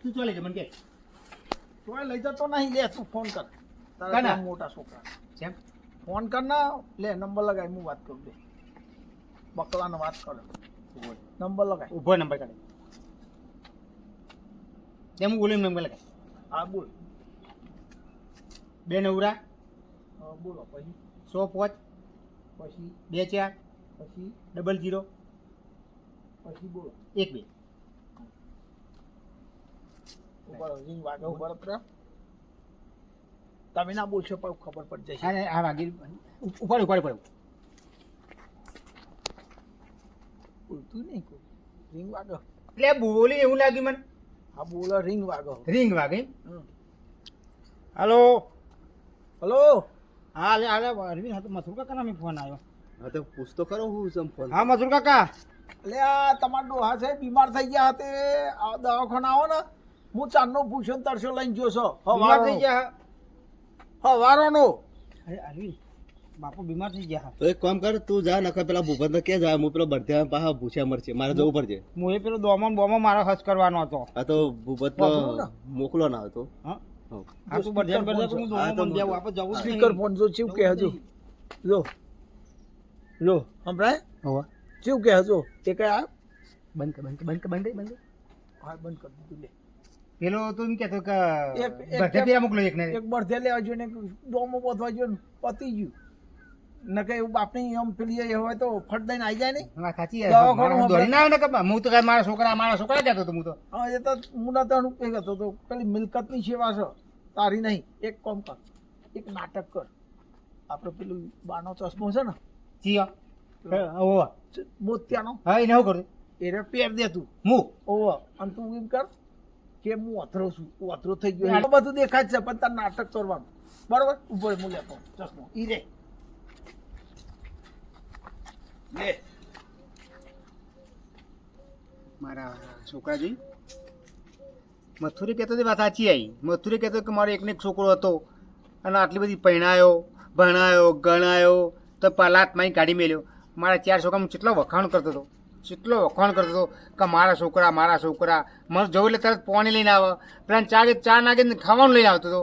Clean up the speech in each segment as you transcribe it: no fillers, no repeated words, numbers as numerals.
તું ચાલે છે મને કે તોય લઈ જતો નહીં. લે તું ફોન કર તારા ના. જેમ મોટા છોકરા જેમ ફોન કર ના. લે નંબર લગાવી હું વાત કરું. દે બકલાનો વાત કરો. નંબર લગાવી. ઊભો નંબર કાઢે જેમ હું બોલ્યું નંબર લગાય. હા બોલ. 2 નવરા હા બોલો. પછી 105 પછી 24 પછી 00 પછી બોલો. 12. ઉપર રિંગ વાગે ઉપર પ્ર તમે ના બોલશો પણ ખબર પડી જશે. હા હા વાગી ઉપાડ ઉપાડ ઉપાડ બોલતું નહીં કોઈ. રિંગ વાગે. એટલે બોલી એવું લાગ્યું મને. હા બોલો. રિંગ વાગે. રિંગ વાગે. Hello hello. હા લે આલે અરવિંદ હા તો મથુર કાકા નો ફોન આવ્યો. હા તો પૂછતો ખરો હું સમ ફોન. હા મથુર કાકા એટલે આ તમારા ડોહા છે બીમાર થઈ ગયા તે આ દવાખાના આવો ને હું ચાંદનો પૂછ્યો ને તરસો લઈને ગયો છો. બીમાર થઈ ગયા. હવારોનો. અરે અરવિંદ બાપુ બીમાર થઈ ગયા. તો એક કામ કર તું જા નકર પેલા ભૂપત કે જા હું પેલો ભરતી પાછા પૂછ્યા મરશે મારે જવું પડશે. હું એ પેલો દોમન બોમન મારો હજ કરવાનો હતો. આ તો ભૂપત મોકલો ના હતો. હા આ તું બધાને કરતા તો હું દોમન બંધ જાવ આપણે જવું જ સ્પીકર નહીં. ફોન જો ચીવ કે હજુ જો જો સંભળાય હોવા ચીવ કે હજુ એ કઈ આ બંધ કર બંધ કર બંધ કર બંધ કર બંધ કર. હા બંધ કરી દીધું. લે પેલો તો એમ કહેતો કે એક બધા પેલા મોકલો એક ને એક બર્થડે લેવા જોઈએ ને એક ડોમો બોધવા જોઈએ ને પતી ગયું ન કે એવું બાપની એમ પેલી એ હોય તો ફટ દઈને આવી જાય નહીં. હા સાચી દવાખાનું મારા દોડી ના આવે ને કે હું તો કાંઈ મારા છોકરા કહેતો હતો હું તો. હા એ તો મુનાતાનું કહી હતો તો પેલી મિલકતની સેવા છે તારી નહીં. એક કામ કર એક નાટક કર. આપણે પેલું બાનો ચશ્મો છે ને ચિયો ઓવા મોતિયાનો હા એને શું કરું એને પહેર દે તું. હું ઓવો અને તું એમ કર કે હું અથરો છું તું અથરો થઈ ગયો આ બધું દેખાય જ છે પણ તાર નાટક કરવાનું બરોબર. ઉભો રહે, હું લેતો ચશ્મો ઈ રે લે. મારા છોકરા જોઈ મથુરી કહેતો હતી વાત સાચી આવી. મથુરી કહેતો કે મારો એકને એક છોકરો હતો અને આટલી બધી પહેણાયો ભણાયો ગણાયો તો પલાતમાં કાઢી મેલ્યો. મારા 4 છોકરા હું કેટલો વખાણ કરતો હતો કે મારા છોકરા મને જવું એટલે તરત પાણી લઈને આવે. પેલા ચા નાખે ખાવાનું લઈને આવતો હતો.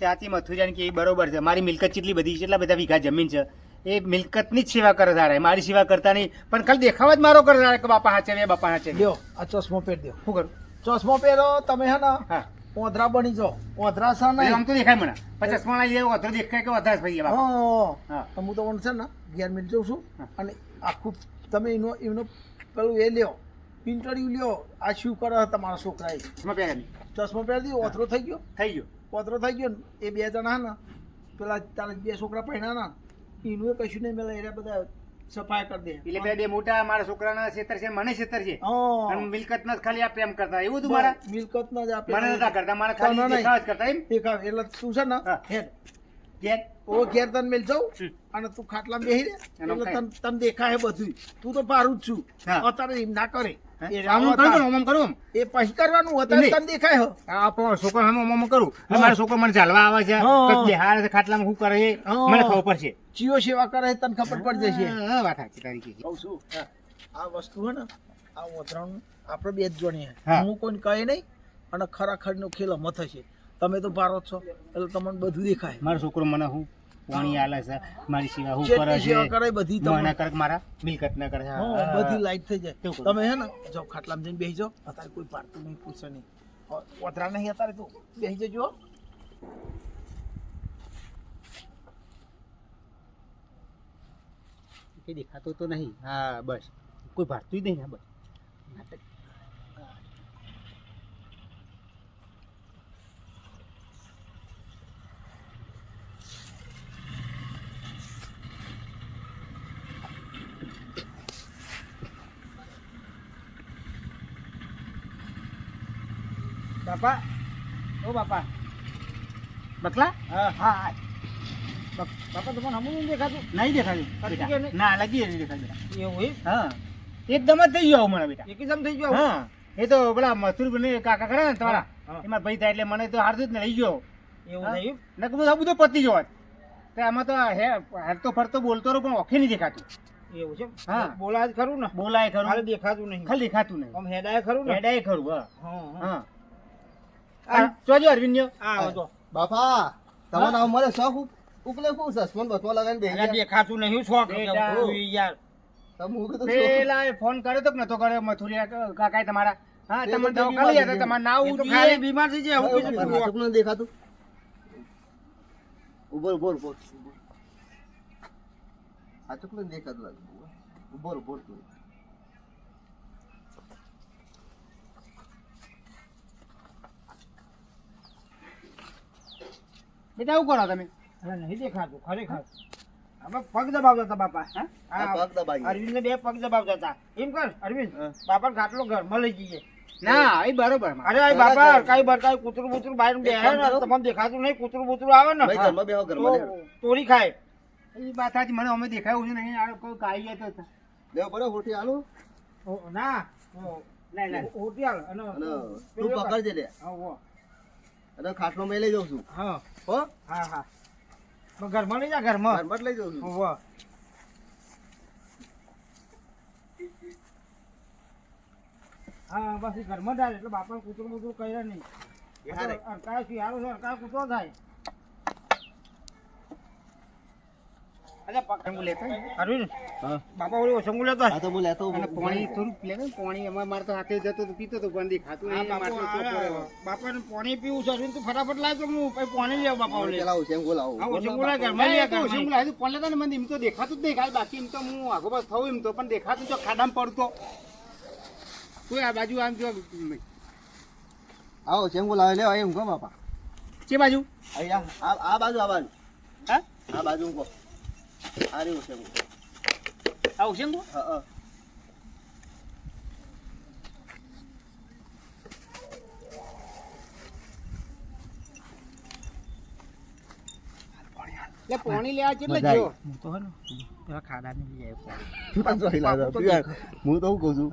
સાચી મથુરિયાની કે એ બરોબર છે. મારી મિલકત કેટલી બધી કેટલા બધા વીઘા જમીન છે એ મિલકતની જ સેવા કરે સારા. મારી સેવા કરતા નહીં પણ ખાલી દેખાવા જ મારો કરે સારા કે બાપા હાચે બાપા હાચે. લ્યો આ ચશ્મો પહેર દો. શું કરું? ચશ્મો પહેરો તમે હે ને હા ઓધરા બની જાઓ. ઓધરા છે ને આમ તો દેખાય મને 50 માં લઈ જાય વધુ દેખાય કે વધારે ભાઈ બાપા. હા હા. હું તો મને છે ને ઘેર મિલ જાઉં છું હા. અને આખું તમે એનો પેલું એ લ્યો ઇન્ટરવ્યુ લ્યો આ શું કરે તમારા છોકરાએ. એમાં પહેલા ચશ્મો પહેરી દીધો ઓથરો થઈ ગયો. થઈ ગયો. ઓથરો થઈ ગયો ને એ 2 જણા ને પેલા તારા 2 છોકરા પહેણા ને એનું કશું નહીં મળે. એને બધા સફાઈ કરી દે. એટલે પેલા 2 મોટા મારા છોકરાના છેતર છે મને છેતર છે હા અને મિલકત ના ખાલી આ પ્રેમ કરતા એવું હતું મારા. મિલકત ના જ આપે મને નતા કરતા મારા ખાલી દેખાવ જ કરતા એમ. દેખાવ એટલે તું છે ને હા. હેડ ઘેર ઓ ઘેર તને મેલ જાઉં હમ. અને તું ખાટલામાં બેહી રે એનો એટલે કાંઈ. તને દેખાય બધું. તું તો પારું જ છું હા. અત્યારે એમ ના કરે એ આમ કરું એ પછી કરવાનું અત્યારે નહીં. તને દેખાય હો. આ છોકરા આમ કરું એટલે મારો છોકરો મને ચાલવા આવે છે હા. પછી બિહાર છે ખાટલામાં શું કરે છે હા. મને ખબર પડશે. ચિયો સેવા કરે તને ખબર પડી જશે. હા, વાત સાચી તારી કીધી. કહું છું આ વસ્તુ હે ને આ ઓથરાનું આપણે 2 જ જોણીએ. હા. હું કોઈને કહે નહીં અને ખરાખરનો ખેલ મત હશે. તમે તો પારો જ છો એટલે તમને બધું દેખાય. મારો છોકરો મને હું પાણી આલે છે મારી સેવા હું જેટલી કરે છે સેવા કરે બધી તમને. મને કરે મારા મિલકત ના કરે. હા, બધી લાઈટ થઈ જાય. કેવું કરું? તમે હે ને જાઓ ખાટલામાં જઈને બેસી જાઓ. અત્યારે કોઈ પાડતું નહીં પૂછે નહીં. ઓથરા નહીં અત્યારે તો બેસી જજો. કઈ દેખાતો તો નહીં. હા બસ કોઈ ભાગતું જ નહીં. હા બસ નાટક. બાપા ઓ બાપા બકલા હા હા બાપા તમને હમું નહીં દેખાતું? નહીં દેખાતું બેટા. ના લગી નહીં દેખાતું બેટા. એવું એમ હા એકદમ જ થઈ ગયો મને બેટા. એકદમ થઈ ગયો. હા એ તો પેલા મથુર બને કાકા કરે ને તમારા હા. એમાં ભાઈ થાય એટલે મને તો હારતું જ ને લઈ ગયો. એવું હા. થયું. નકર બધું પતી જવાત. તો આમાં તો હેરતો ફરતો બોલતો રહું પણ ઓખે નહીં દેખાતું. એવું છે હા. બોલાય જ ખરું ને બોલાય ખરું ખાલી દેખાતું નહીં ખાલી દેખાતું નહીં આમ હેડાય ખરું ને હેડાય ખરું હા હા હા અને જોજો અરવિંદ આ આવો તો બાપા તમારે આમ મને શોખ ઉપલે ખૂબ સસ્પેન્સ બસમાં લગાવીને બેસી અરે ગયા. દેખાતું નહીં શોખ બેટા. યાર તમે હું કીધું પેલા એ ફોન કર્યો તો કે નતો કર્યો મથુરિયા કાકાએ તમારા હા એ તમે તો દવા બીમાર ખાલી થઈ હતા તમારે ના એ આવવું તો જોઈએ ખાલી બીમાર થઈ જાય આવું કીધું તું. હાથું નથી દેખાતું ઉભો હાથું નથી દેખાતું લાગે ઉભો તું બેટા આવું કરો તમે અરે નહીં દેખાતું ખરેખર અમે પગ દબાવતા હતા બાપા હા? આ પગ દબાઈ ગયા. અરવિંદ ને બે પગ દબાવતા હતા એમ કર અરવિંદ હા. બાપા ખાટલો ઘરમાં લઈ જઈએ ના એ બરોબર માં. અરે આ બાપા કઈ બરકાઈ કૂતરું બૂતરું બહાર બે એક કામ કરો. તમને દેખાતું નહીં કૂતરું બૂતરું આવે ને ભાઈ ઘરમાં બેહો ઘરમાં તો ચોરી ખાય એ વાત સાચી મને અમે દેખાયું છે નહીં આ કોઈ કાઈ ગયા તો દેવો પડે હોઠી આલું ના ના ના હોટિયાલ અને અને તું પકડજે લે અને ખાટલો મેં લઈ જાઉં છું હા હો હા હા તો ઘરમાં લઈ જા ઘરમાં ઘરમાં જ લઈ જાઉં છું હોવે. હા બસ એ ઘરમાં થાય એટલે બાપા કૂતરું બૂતરું કર્યા નહીં એ હારે. અડકાય શિયાળો છે અડકાય કૂતરો થાય અરે પકડ લેતો અરવિંદ હા બાપા ઓલી ઓછંગું લેતો આ તો હું લેતો અને પાણી થોડું લે ને પાણી અમારે મારે તો હાથે જતો તો પીતો તો પણ દેખાતું હા, નહીં માટલો ચોખ્ખો રહ્યો. બાપાને પાણી પીવું છે અરવિંદ તું ફટાફટ લાવ તો હું પછી પાણી લેવું બાપા ઓલે પેલા ઉછેંગ બોલાવો હા ઓછંગું લાવ ઘરમાં મેં લે તો ઘરમાં. શું લાગ્યું પણ લેતા ને મને એમ તો દેખાતું જ નહીં ખાલી બાકી એમ તો હું આગો પાછો થવું એમ તો પણ દેખાતું તો ખાડામાં પડતો કોઈ આ બાજુ આમ જો આવો ઉછેંગ બોલાવે લે એમ કહો બાપા છે બાજુ અહીંયા આ બાજુ હા આ બાજુ કહો આ રે ઉછેંગ આવું છે ને હા હા એટલે પાણી લેવા છે એટલે મજા જો હું તો હે ને પેલા ખાડાની લઈ આવ્યો પાણી. તું તો જોઈ લાગે તું યાર હું તો શું કહું છું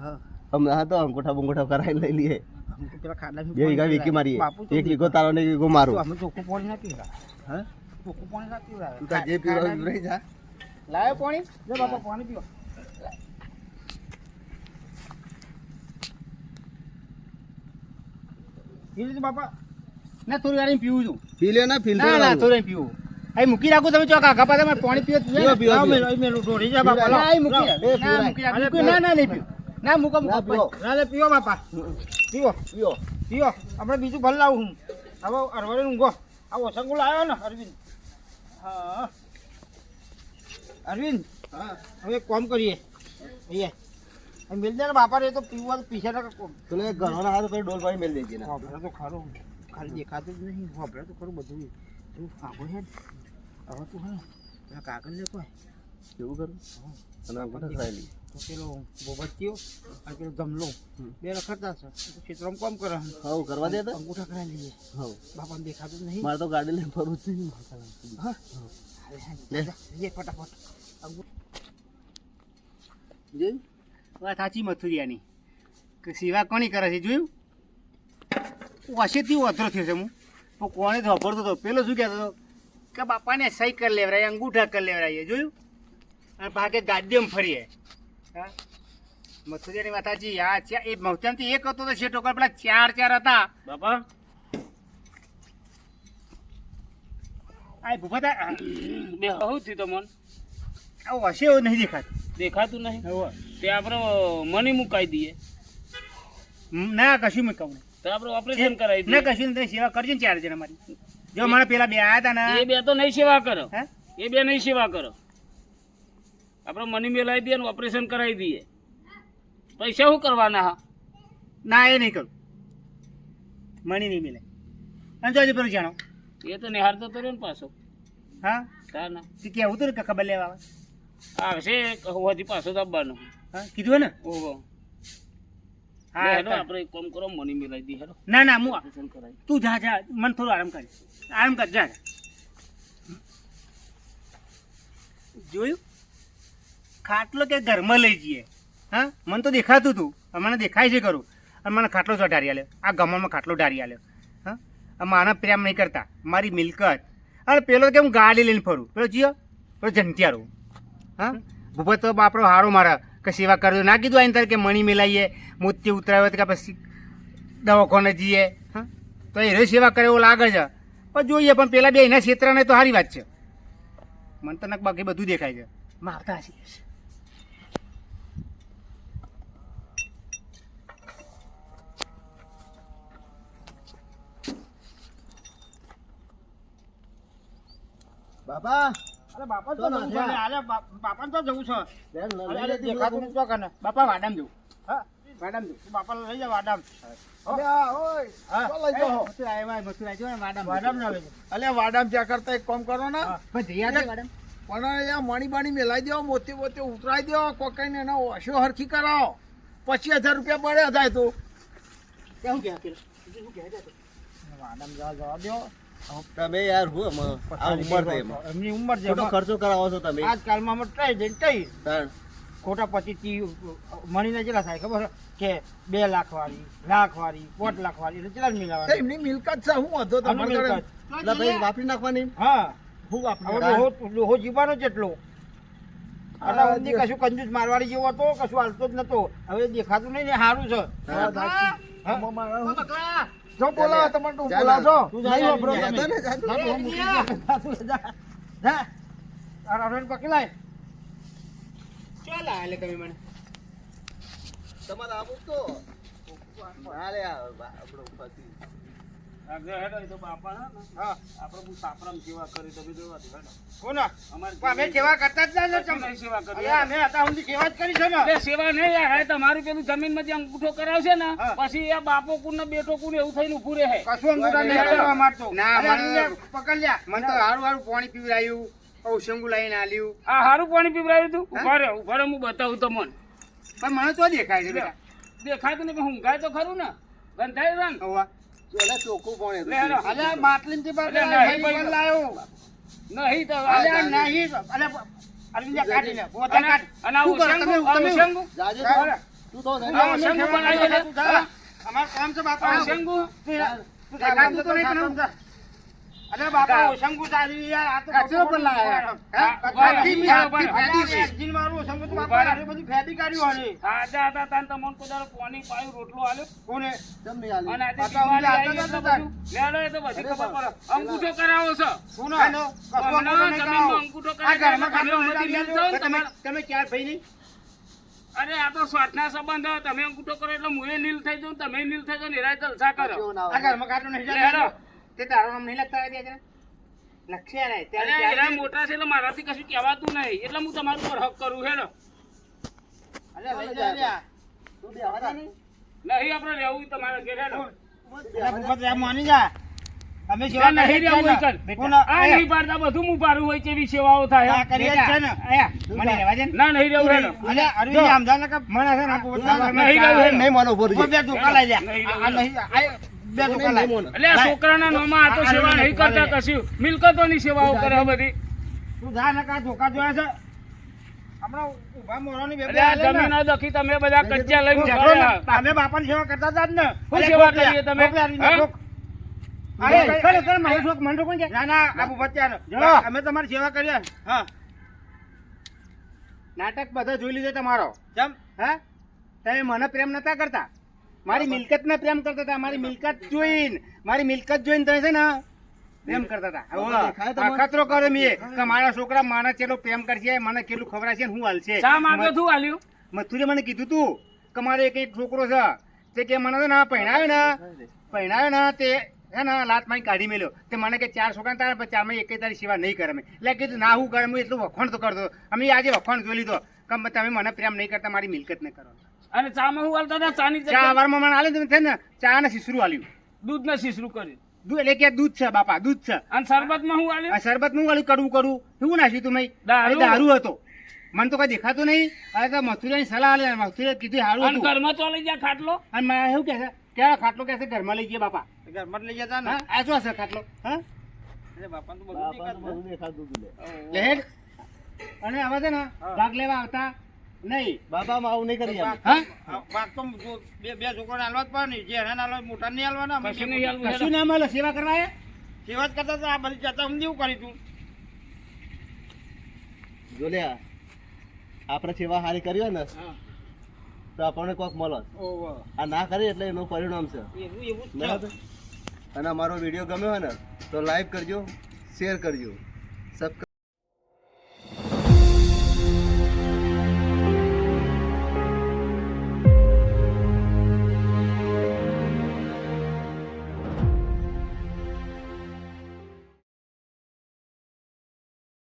હમણાં તો અંગૂઠા બંગૂઠા કરાવીને લઈ લઈએ અમે તો પેલા ખાડાની બે વીઘા વીકી મારીએ બાપુ તો એક વીઘો તારો ને એક વીઘો મારો અમે ચોખ્ખું પાણી ના પીવડાવે. હા ચોખ્ખું પાણી ના પીવડાવે. તું તાર જે પીવા રહી જા લાવ્યો પાણી લે બાપા પાણી પીવો પી લીધું બાપા ના થોડી વાર પીવું છું પી લે ના ફિલ્ટર ના ના થોડી પીવું અહીં મૂકી રાખું તમે ચોક આગા પાછા મારે પાણી પીવો પીવો, પીવો. લાવ મેલો, અહીં મેલું ઢોળી જા બાપા લાવ. ના અહીં મૂકી રાખ. એ ના પીવડાય. મૂકી રાખ. અરે મૂકી. ના ના નહીં પીવું ના મૂકો ના મૂકો પીવો ના લે પીવો બાપા પીવો પીવો પીવો આપણે બીજું ભલ લાવું હું હવે અરવડે ઊંઘો આ ઓછંગુ લાવ્યો ને અરવિંદ હા અરવિંદ હા હવે એક કામ કરીએ અહીંયા મિલ દે ને બાપા રે તો પીવા તો પીછે ના તું ઘણો હાથ પર ડોલ પાણી મેલ દેજે ને હોભળે તો ખરું ખાલી દેખાતું જ નહીં હોભળે તો ખરું બધું તું આગળ હેડ હવે તું હે પેલા કાગળ લે કોઈ કેવું કરું અને અંગૂઠા કરાવી તો પેલો બોબત્તીઓ અને પેલો ગમલો બે રખડતા છે તો ખેતરમાં કામ કરે હા કરવા દે તો અંગૂઠા કરાવી લઈએ હા બાપાને દેખાતું જ નહીં મારે તો ગાડી લઈને ફરવું જ નહીં હા લે. લે ફટાફટ જોયું વાત સાચી મથુરિયાની કે સેવા કોની કરે છે જોયું વાસેથી વધરો થયો છે હું પણ કોણે તો વાપરતો હતો પેલો શું કહેતો હતો કે બાપાને સહી કરી લેવરાય અંગૂઠા કરી લેવરાઈએ જોયું અને પાકે ગાડીમાં ફરીએ હા મથુરિયાની વાત સાચી આ એ મહત્યામથી એક હતો તો છે ટોકર પેલા ચાર હતા બાપા આ ભૂપતા બે બહુ થયું તો મન આવું હશે એવું નહીં દેખાતું દેખાતું નહીં હવે તે આપણે મની મુકાઈ દઈએ ના કશું મેં કહું તો આપણે ઓપરેશન કરાવી ના દઈએ કશું નહીં સેવા કરજો ને ચાર જણા મારી જો મને પેલા બે આવ્યા હતા ને એ બે તો નહીં સેવા કરો હે એ બે નહીં સેવા કરો આપણે મની મેલાવી દઈએ ને ઓપરેશન કરાવી દઈએ પૈસા શું કરવાના હા ના એ નહીં કરું મણી નહીં મિલે અને જોજે પેલું જાણો એ તો નિહાળતો તો રહ્યો ને પાછો હા તા ના તે કેવું હતું ને કે ખબર લેવા આવે આવશે હોવાથી પાછો દબવાનું હા કીધું હે ને ઓહો હા હેડો આપણે એક કામ કરો મની મેલાવી દઈએ હેડો ના ના હું ઓપરેશન કરાવી તું જા જા મને થોડું આરામ કર જા જોયું ખાટલો કે ઘરમાં લઈ જઈએ હા મને તો દેખાતું હતું મને દેખાય છે ખરું અને મને ખાટલો જો ઢારી આલ્યો આ ગામમાં ખાટલો ઢારી આલ્યો હા મારા પ્રેમ નહીં કરતા મારી મિલકત અને પેલો કે હું ગાડી લઈને ફરું પેલો જીઓ પેલો જંટિયારો હા ભૂપત તો બાપરો હારો મારા કે સેવા કરજો ના કીધું આઈને તારે કે મણી મેલાઈએ મોતી ઉતરાવે કે પછી દવાખાને જઈએ હા તો એ સેવા કરે એવું લાગે છે પણ જોઈએ પણ પેલા બે એના ક્ષેત્રને તો સારી વાત છે મને તો નક બાકી બધું દેખાય છે મારતા હશે બાપા અરે બાપા તો જવું છે ને. બાપા તો જવું છે બેન, અરે નવી હતી દેખાતું બધું. નથી તો કને. બાપા વાડામ જવું હા વાડામ જવું બાપા લઈ જા વાડામ અલ્યા, ઓય, હા તો લઈ જાઓ. મથુરા જો ને વાડામ વાડામ ના લઈ જાઓ. અલ્યા વાડામ જ્યાં કરતા એક કામ કરો ને પણ જઈ આવજે વાડામ પણ અહીંયા મણી બાણી મેલાઈ દો મોતી મોતી ઉતરાઈ દો કોકાઈને એના ઓશો હરખી કરાવો 25,000 રૂપિયા પડ્યા થાય તો કેવું કે પેલો શું કહે છે વાડામ જવા દો તમે યાર હું આ ઉંમર છે એમાં. એમની ઉંમર છે ખોટો ખર્ચો કરાવો છો તમે આજકાલમાં અમે ટ્રાઈ જઈને ટ્રાઈ તાણ. ખોટા 25 મણીને કેટલા થાય ખબર છે? કે 2 લાખ વાળી લાખ વાળી 5 લાખ વાળી એટલે કેટલા મિલાવવાની એમની મિલકત છે હું હતો એટલે ભાઈ વાપરી નાખવાની હા હું વાપરું ડોહો જીવાનો જેટલો એટલે ઊંધી કશું કંજૂસ મારવાડી જેવો હતો કશું હાલતો જ નતો હવે દેખાતું નહીં ને સારું છે જો બોલાવો તમે તું બોલાવજો નહીં વાપરો તમે પકી લાય ચાલ આલે તમે મને તમારે અમુક તો અરે આપણો પતિ આગળ હેડો એ તો બાપા હા આપણે બહુ સાપરામ સેવા કરી તમે જોવા દો હેડો કોણ અમારી અમે સેવા કરતા જ ના તમે સેવા કરી અમે હતા સુધી સેવા જ કરી છે ને અરે સેવા નહીં યાર હવે તમારું પેલું જમીનમાંથી અંગૂઠો કરાવશે ને હા. પછી એ બાપો કુન ને બેટો કુન એવું થઈને ઊભું રહે કશું અંગૂઠા નહીં અરે, કરવા માંગતો. ના અરે, મને અરે, પકડ લ્યા મને તો હારું હારું પાણી પીવડાયું ઔષંગુ લઈને આલ્યું આ હારું પાણી પીવડાવ્યું તું હા? ઉભા રહે હું બતાવું તમને પણ મને તો દેખાય છે બેટા દેખાતું નહીં પણ ઊંઘાય તો ખરું ને ગંધાય છે ને હોવા એટલે ચોખ્ખું પાણી હતું. લે હેડો. અલ્યા બાટલીમાંથી બાટલી અલ્યા, નહીં, ભાઈ પણ લાયો નહીં તો અલ્યા નહીં અલ્યા અરવિંદા કાઢી લે પોતા કાઢ અને આ શું કરો ઓશંગુ, તમે? આ તમે? ઓશંગુ? જાજે હા. તું તો તું આ જા, ઓશંગુ અમે બનાવી ખેવા દે. તું જા. અમારું કામ છે બાપા આ ઓશંગુ? તું દેખાતું તો નહીં પણ હું. અરે બાપા ઓશંગુ ચાલી યાર આ તો કચરો પણ લાયા હા, ઉભા રહો, ઉભા રહો, ફેદી ઉભા રહો. એન્જિન વાળું ઓશંગુ તો ઉભા બાપા રહો. હારે બધું ફેદી કાઢ્યું હશે આજા હતા તાન તમને કોઈ દાડો પાણી પાયું રોટલો આલ્યો કોને કેમ નહીં આલી? અને આજે પાછા બીમારી ઊંધા આવી એટલે હતા બધું લેડો એ તો બધી ખબર પડે અંગૂઠો કરાવો છો કોનો આનો કશું હમણાં અંગૂઠો નહીં જમીનનો કરાવો. અંગૂઠો આ ઘરમાં કરાવી કાઢો, તમે નહીં જાઓ ને તમે તમારા. તમે ક્યાં ભાઈ નહીં અરે આ તો સ્વાર્થના સંબંધ હોય. તમે અંગૂઠો કરો એટલે હું એ નીલ થઈ જાઉં તમે નીલ થઈ જાઓ ને એરાય જલસા કરો કેવું ના આ આવે? ઘરમાં કાઢો નહીં લે હેડો. તે તારું નામ નહીં લખતા બે જણા લખ્યા નહીં અરે ત્યારે એરા મોટા છે એટલે મારાથી કશું કહેવાતું નહીં એટલે હું તમારું પર હક કરું હેડો અરે લઈ જા લ્યા. તું બે આવા નહીં? નહીં આપણે રહેવું તમારા ઘેર હેડો અરે ભૂપત યાર માની જા અમે આ સેવા નહીં રહેવું હોય કર. બેટા, આ નહીં પાડતા બધું હું પાડું હોય કેવી સેવાઓ થાય આ કરીએ જ છે ને આયા મને રહેવા દે ને. ના નહીં રહેવું હેડો અરે અરવિંદ સમજા ને કે મને છે ને આ ભૂપત નહીં ગયું. નહીં માનો ઉભો ભૂપત રહેજે. બે ધોકા લઈ જા નહીં, આ નહીં આ બે ધોકા નહીં લઈ મોનો. એટલે આ છોકરાના નામમાં આ તો આ સેવા નહીં નહીં કરતા કશું મિલકતોની સેવાઓ કરે બધી તું જા ને કા ધોકા જોયા છે હમણાં ઊભા મોરાની બે એટલે આ જમીનો દખી તમે બધા કચ્ચા લઈને ઝઘડો ફર્યા. ને અમે બાપાની સેવા કરતા હતા જ ને શું સેવા કરીએ તમે? હા? ના ના આ ભૂપત ત્યાં અમે તમારી સેવા કરીએ હા નાટક બધા જોઈ લીધો તમારો કેમ હા તમે મને પ્રેમ નતા કરતા મારી મિલકત ને પ્રેમ કરતા હતા મારી મિલકત જોઈને તમે છે ને પ્રેમ કરતા હતા દેખાય હવે આ ખતરો કર્યો મેં કે મારા છોકરા મને કેટલો પ્રેમ કરશે મને કેટલું ખવડાવશે ને હું હાલશે ચા માંગે તું આલ્યું મથુરે મને કીધું તું કે મારે એક છોકરો છે તે કે મને છે ને પહેણાવ્યો ને તે હે ને લાત મારી કાઢી મેલ્યો તે મને કે 4 છોકરા તારા પણ 4 માં એકે તારી સેવા નહીં કરે મેં એટલે કીધું ના હું કરે હું એટલું વખોણ તો કરતો અમે આજે વખોણ જોઈ લીધો કે તમે મને પ્રેમ નહીં કરતા મારી મિલકત નહીં કરો અને ચામાં હું હાલતા હતા ચાની ચા જગ્યાએ વારમાં મને આલે છે ને ચા ને શીસરું આલ્યું દૂધને શીશરું કર્યું દૂધ એટલે કે દૂધ છે બાપા દૂધ છે અને શરબતમાં હું આ આલ્યું શરબત નું વાળું કડવું શું નાખ્યું તું મેં દારૂ. દારૂ હતો મને તો કઈ દેખાતું નહીં હવે તો મથુરાની સલાહ આલે મથુરે કીધું સારું અને હતું ઘરમાં તો લઈ જા ખાટલો અને મને એવું કે છે કે ખાટલો કે છે ઘરમાં લઈ ગયા બાપા ઘરમાં લઈ જતા ને હા આ શું હશે ખાટલો હા બાપાનું તો બાપા તો બધું દેખાતું હતું લે. લહેર અને હવે છે ને ભાગ લેવા આવતા નહીં બાપામાં આવું નહીં કરી એમ. હા ભાગ તો બે છોકરાને હાલવા જ પડે ને જે હેરાન હાલવા મોટા નહીં હાલવાના અમે કશું નહીં હાલવું કશું ના મળે સેવા કરવા આયા? સેવા જ કરતા હતા આ બધી જતા અમને એવું કરી તું જો લે આ. આપણે સેવા સારી કરી હોય ને હા તો આપણને કોઈક મળે. ઓહો આ ના કરી એટલે એનું પરિણામ છે. એવું જ છે. બરાબર. અને અમારો વિડીયો ગમ્યો હોય ને તો લાઈક કરજો, શેર કરજો, સબસ્ક્રાઈબ